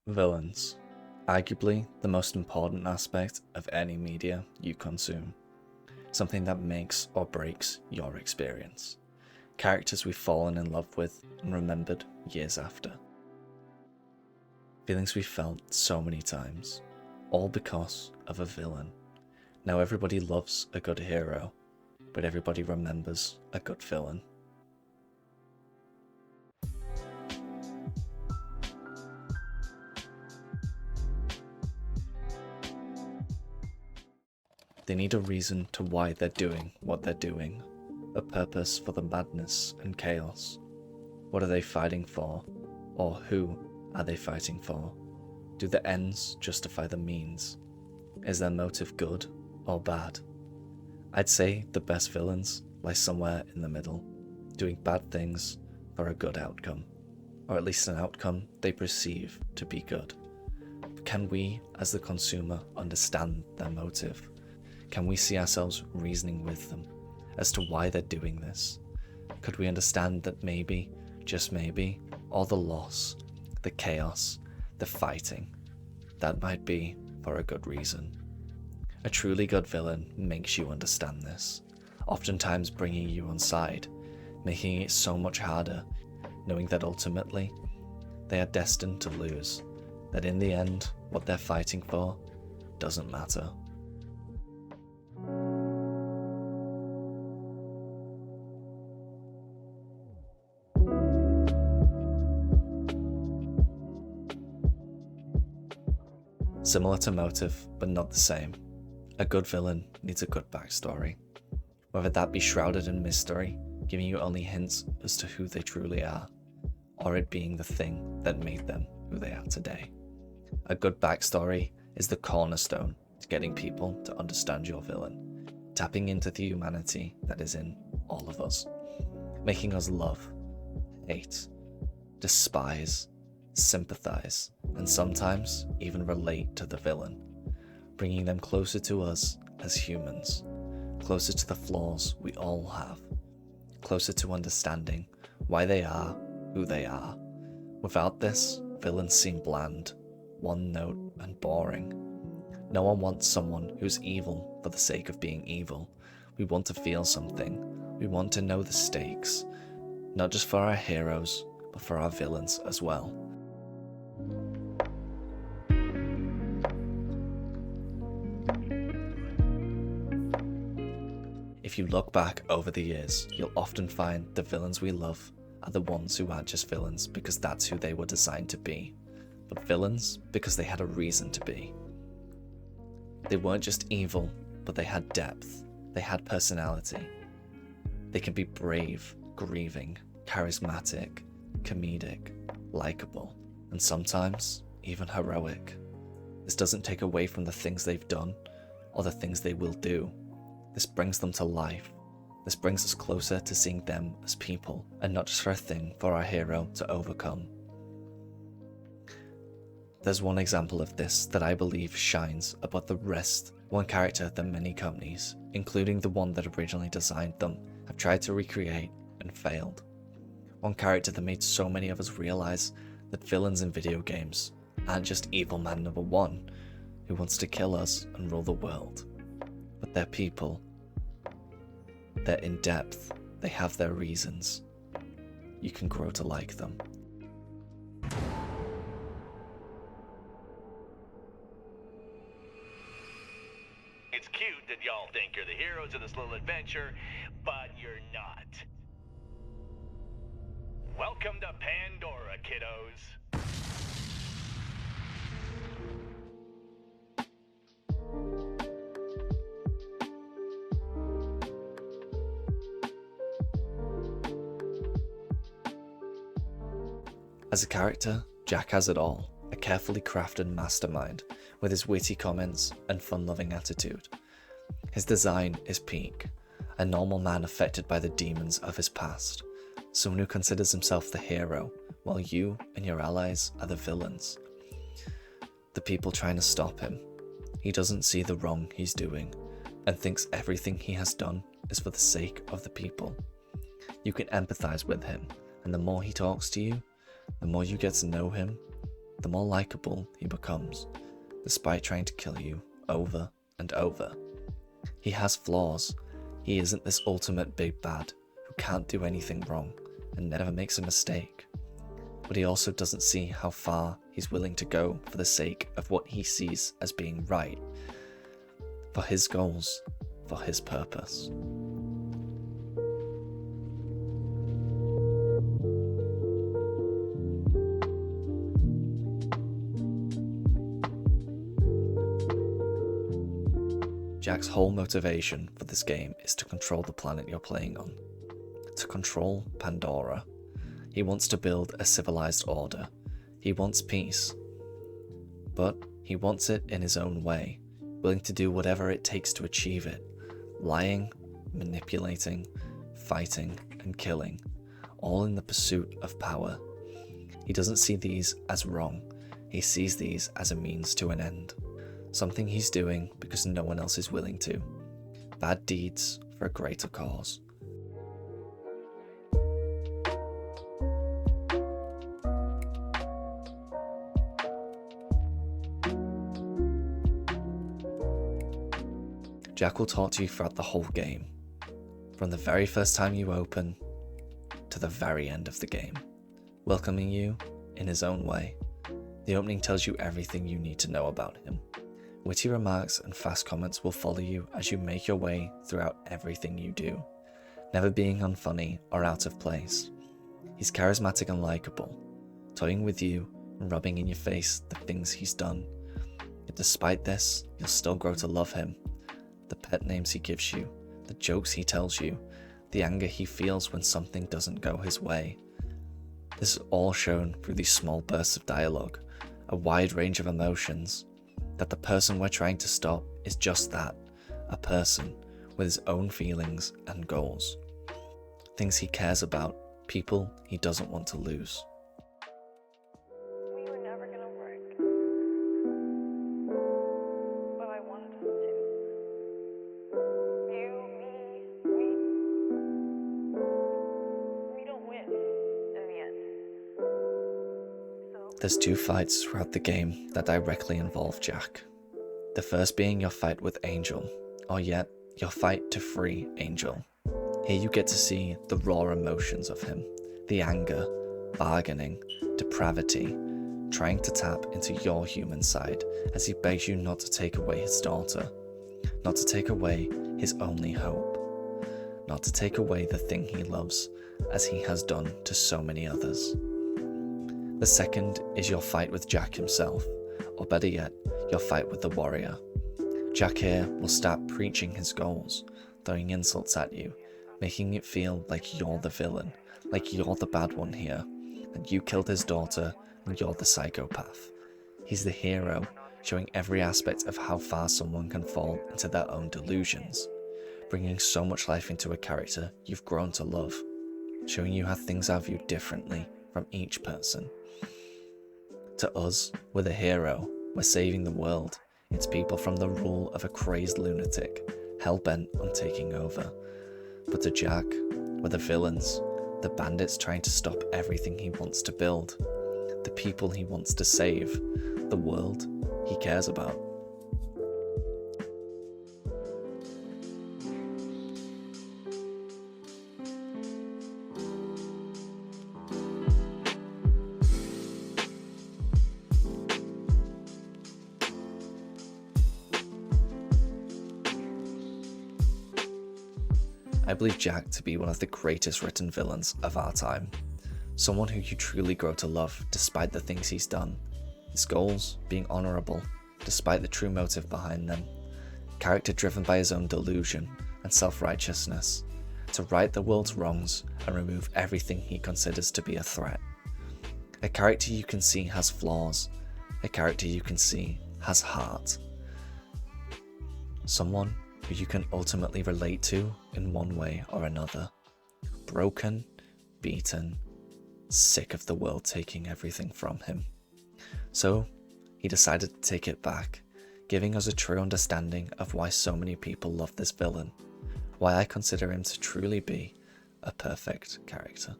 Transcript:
Villains. Arguably the most important aspect of any media you consume. Something that makes or breaks your experience. Characters we've fallen in love with and remembered years after. Feelings we've felt so many times, all because of a villain. Now everybody loves a good hero, but everybody remembers a good villain. They need a reason to why they're doing what they're doing, a purpose for the madness and chaos. What are they fighting for? Or who are they fighting for? Do the ends justify the means? Is their motive good or bad? I'd say the best villains lie somewhere in the middle, doing bad things for a good outcome, or at least an outcome they perceive to be good. But can we, as the consumer, understand their motive? Can we see ourselves reasoning with them as to why they're doing this? Could we understand that maybe, just maybe, all the loss, the chaos, the fighting, that might be for a good reason? A truly good villain makes you understand this, oftentimes bringing you on side, making it so much harder, knowing that ultimately they are destined to lose, that in the end what they're fighting for doesn't matter. Similar to motive, but not the same. A good villain needs a good backstory. Whether that be shrouded in mystery, giving you only hints as to who they truly are, or it being the thing that made them who they are today. A good backstory is the cornerstone to getting people to understand your villain, tapping into the humanity that is in all of us, making us love, hate, despise, sympathize, and sometimes even relate to the villain, bringing them closer to us as humans, closer to the flaws we all have, closer to understanding why they are who they are. Without this, villains seem bland, one note, and boring. No one wants someone who's evil for the sake of being evil. We want to feel something. We want to know the stakes, not just for our heroes, but for our villains as well. If you look back over the years, you'll often find the villains we love are the ones who aren't just villains because that's who they were designed to be, but villains because they had a reason to be. They weren't just evil, but they had depth, they had personality. They can be brave, grieving, charismatic, comedic, likable, and sometimes even heroic. This doesn't take away from the things they've done or the things they will do. This brings them to life. This brings us closer to seeing them as people, and not just for a thing for our hero to overcome. There's one example of this that I believe shines above the rest, one character that many companies, including the one that originally designed them, have tried to recreate and failed. One character that made so many of us realize that villains in video games aren't just evil man number one who wants to kill us and rule the world, but they're people. They're in depth, they have their reasons. You can grow to like them. It's cute that y'all think you're the heroes of this little adventure, but you're not. Welcome to Pandora, kiddos. As a character, Jack has it all, a carefully crafted mastermind with his witty comments and fun-loving attitude. His design is peak, a normal man affected by the demons of his past, someone who considers himself the hero, while you and your allies are the villains. The people trying to stop him. He doesn't see the wrong he's doing, and thinks everything he has done is for the sake of the people. You can empathize with him, and the more he talks to you, the more you get to know him, the more likable he becomes, despite trying to kill you over and over. He has flaws. He isn't this ultimate big bad who can't do anything wrong and never makes a mistake. But he also doesn't see how far he's willing to go for the sake of what he sees as being right, for his goals, for his purpose. Jack's whole motivation for this game is to control the planet you're playing on, to control Pandora. He wants to build a civilized order. He wants peace. But he wants it in his own way, willing to do whatever it takes to achieve it, lying, manipulating, fighting, and killing, all in the pursuit of power. He doesn't see these as wrong. He sees these as a means to an end. Something he's doing because no one else is willing to. Bad deeds for a greater cause. Jack will talk to you throughout the whole game, from the very first time you open to the very end of the game, welcoming you in his own way. The opening tells you everything you need to know about him. Witty remarks and fast comments will follow you as you make your way throughout everything you do, never being unfunny or out of place. He's charismatic and likable, toying with you and rubbing in your face the things he's done. Yet despite this, you'll still grow to love him. The pet names he gives you, the jokes he tells you, the anger he feels when something doesn't go his way. This is all shown through these small bursts of dialogue, a wide range of emotions. That the person we're trying to stop is just that, a person with his own feelings and goals. Things he cares about, people he doesn't want to lose. We were never gonna work, but I wanted us to. You, me, we don't win in the end. So There's two fights throughout the game that directly involve Jack. The first being your fight with Angel, or yet your fight to free Angel. Here you get to see the raw emotions of him, the anger, bargaining, depravity, trying to tap into your human side as he begs you not to take away his daughter, not to take away his only hope, not to take away the thing he loves as he has done to so many others. The second is your fight with Jack himself, or better yet, your fight with the warrior. Jack here will start preaching his goals, throwing insults at you, making it feel like you're the villain, like you're the bad one here, that you killed his daughter and you're the psychopath. He's the hero, showing every aspect of how far someone can fall into their own delusions, bringing so much life into a character you've grown to love, showing you how things are viewed differently from each person. To us, we're the hero, we're saving the world. It's people from the rule of a crazed lunatic, hell-bent on taking over. But to Jack, we're the villains, the bandits trying to stop everything he wants to build, the people he wants to save, the world he cares about. I believe Jack to be one of the greatest written villains of our time. Someone who you truly grow to love despite the things he's done. His goals being honourable despite the true motive behind them. Character driven by his own delusion and self-righteousness. To right the world's wrongs and remove everything he considers to be a threat. A character you can see has flaws. A character you can see has heart. Someone who you can ultimately relate to in one way or another. Broken, beaten, sick of the world taking everything from him. So he decided to take it back, giving us a true understanding of why so many people love this villain, why I consider him to truly be a perfect character.